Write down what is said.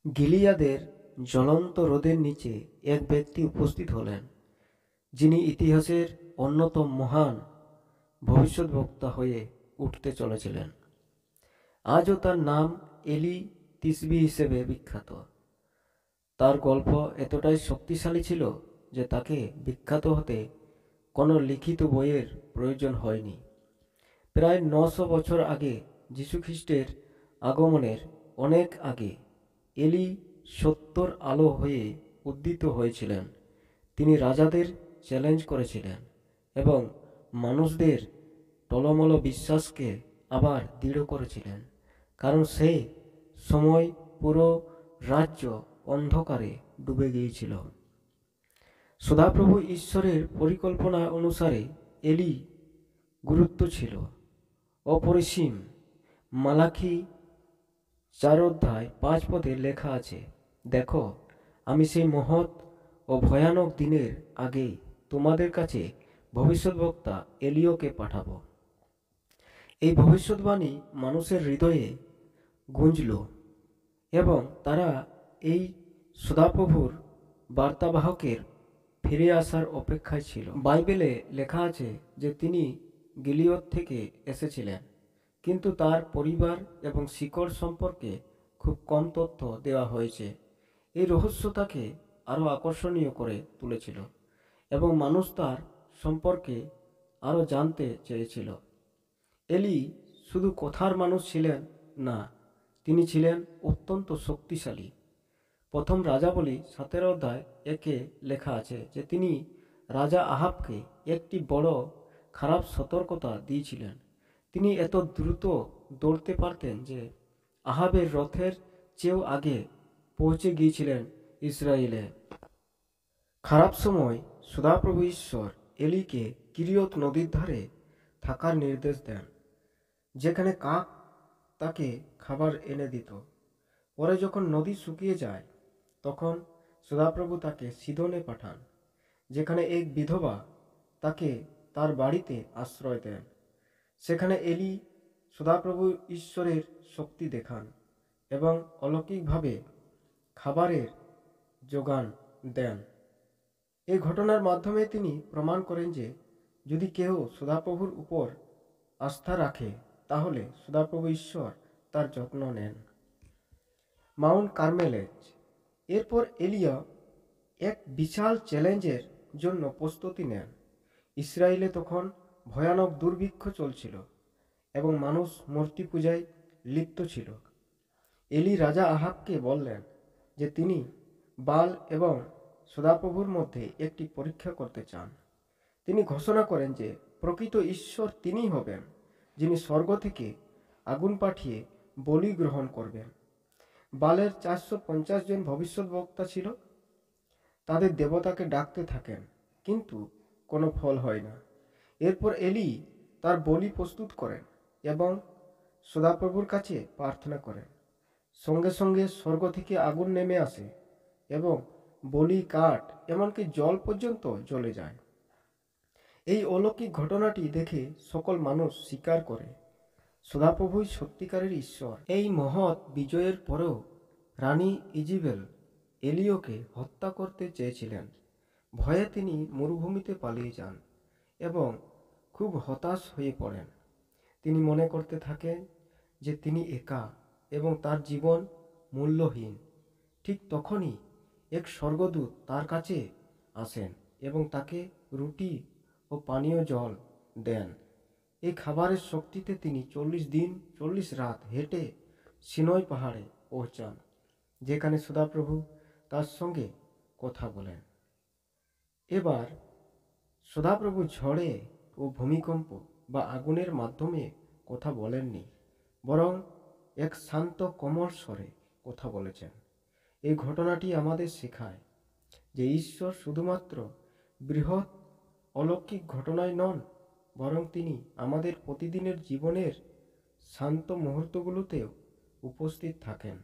গিলিয়াদের জ্বলন্ত রোদের নিচে এক ব্যক্তি উপস্থিত হলেন, যিনি ইতিহাসের অন্যতম মহান ভবিষ্যদ্বক্তা হয়ে উঠতে চলেছিলেন। আজও তার নাম এলি তিসবি হিসেবে বিখ্যাত। তার গল্প এতটাই শক্তিশালী ছিল যে তাকে বিখ্যাত হতে কোনো লিখিত বইয়ের প্রয়োজন হয়নি। প্রায় 900 বছর আগে, যীশুখ্রিস্টের আগমনের অনেক আগে, এলি সত্যর আলো হয়ে উদ্দিত হয়েছিলেন। তিনি রাজাদের চ্যালেঞ্জ করেছিলেন এবং মানুষদের টলমল বিশ্বাসকে আবার দৃঢ় করেছিলেন, কারণ সেই সময় পুরো রাজ্য অন্ধকারে ডুবে গিয়েছিল। সদাপ্রভু ঈশ্বরের পরিকল্পনা অনুসারে এলি গুরুত্ব ছিল অপরিসীম। মালাখি 4:5 লেখা আছে, দেখো, আমি সেই মহৎ ও ভয়ানক দিনের আগেই তোমাদের কাছে ভবিষ্যদ্বক্তা এলিয়কে পাঠাবো। এই ভবিষ্যৎবাণী মানুষের হৃদয়ে গুঞ্জল এবং তারা এই সদাপ্রভুর বার্তাবাহকের ফিরে আসার অপেক্ষায় ছিল। বাইবেলে লেখা আছে যে তিনি গিলিয়দ থেকে এসেছিলেন, কিন্তু তার পরিবার এবং শিকড় সম্পর্কে খুব কম তথ্য দেওয়া হয়েছে। এই রহস্য তাকে আরও আকর্ষণীয় করে তুলেছিল এবং মানুষ তার সম্পর্কে আরও জানতে চেয়েছিল। এলি শুধু কথার মানুষ ছিলেন না, তিনি ছিলেন অত্যন্ত শক্তিশালী। প্রথম রাজাবলী 17:1 লেখা আছে যে তিনি রাজা আহাবকে একটি বড় খারাপ সতর্কতা দিয়েছিলেন। তিনি এত দ্রুত দৌড়তে পারতেন যে আহাবের রথের চেয়েও আগে পৌঁছে গিয়েছিলেন ইসরায়েলে। খারাপ সময় সদাপ্রভু ঈশ্বর এলিকে কিরিয়ত নদীর ধারে থাকার নির্দেশ দেন, যেখানে কাক তাকে খাবার এনে দিত। পরে যখন নদী শুকিয়ে যায়, তখন সদাপ্রভু তাকে সিদনে পাঠান, যেখানে এক বিধবা তাকে তার বাড়িতে আশ্রয় দেন। সেখানে এলি সদাপ্রভু ঈশ্বরের শক্তি দেখান এবং অলৌকিকভাবে খাবারের যোগান দেন। এই ঘটনার মাধ্যমে তিনি প্রমাণ করেন যে যদি কেউ সদাপ্রভুর উপর আস্থা রাখে, তাহলে সদাপ্রভু ঈশ্বর তার যত্ন নেন। মাউন্ট কার্মেলেজ। এরপর এলিয়া এক বিশাল চ্যালেঞ্জের জন্য প্রস্তুতি নেন। ইসরায়েলে তখন ভয়ানক দুর্ভিক্ষ চলছিল এবং মানুষ মূর্তি পূজায় লিপ্ত ছিল। এলি রাজা আহাবকে বললেন যে তিনি বাল এবং সদাপ্রভুর মধ্যে একটি পরীক্ষা করতে চান। তিনি ঘোষণা করেন যে প্রকৃত ঈশ্বর তিনিই হবেন, যিনি স্বর্গ থেকে আগুন পাঠিয়ে বলি গ্রহণ করবেন। বালের 450 জন ভবিষ্যদ্বক্তা ছিল। তাদের দেবতাকে ডাকতে থাকেন, কিন্তু কোনো ফল হয় না। এরপর এলি তার বলি প্রস্তুত করেন এবং সদাপ্রভুর কাছে প্রার্থনা করেন। সঙ্গে সঙ্গে স্বর্গ থেকে আগুন নেমে আসে এবং বলি, কাঠ, এমনকি জল পর্যন্ত জ্বলে যায়। এই অলৌকিক ঘটনাটি দেখে সকল মানুষ স্বীকার করে সদাপ্রভুই সত্যিকারের ঈশ্বর। এই মহৎ বিজয়ের পরেও রানী ইজেবেল এলিয়কে হত্যা করতে চেয়েছিলেন। ভয়ে তিনি মরুভূমিতে পালিয়ে যান এবং খুব হতাশ হয়ে পড়েন। তিনি মনে করতে থাকেন যে তিনি একা এবং তার জীবন মূল্যহীন। ঠিক তখনই এক স্বর্গদূত তার কাছে আসেন এবং তাকে রুটি ও পানীয় জল দেন। এই খাবারের শক্তিতে তিনি 40 দিন 40 রাত হেঁটে সিনয় পাহাড়ে পৌঁছান, যেখানে সদাপ্রভু তার সঙ্গে কথা বলেন। এবার সদাপ্রভু ঝড়ে ও ভূমিকম্প বা আগুনের মাধ্যমে কথা বলেননি, বরং এক শান্ত কোমল স্বরে কথা বলেছেন। এই ঘটনাটি আমাদের শেখায় যে ঈশ্বর শুধুমাত্র বৃহৎ অলৌকিক ঘটনায় নন, বরং তিনি আমাদের প্রতিদিনের জীবনের শান্ত মুহূর্তগুলোতেও উপস্থিত থাকেন।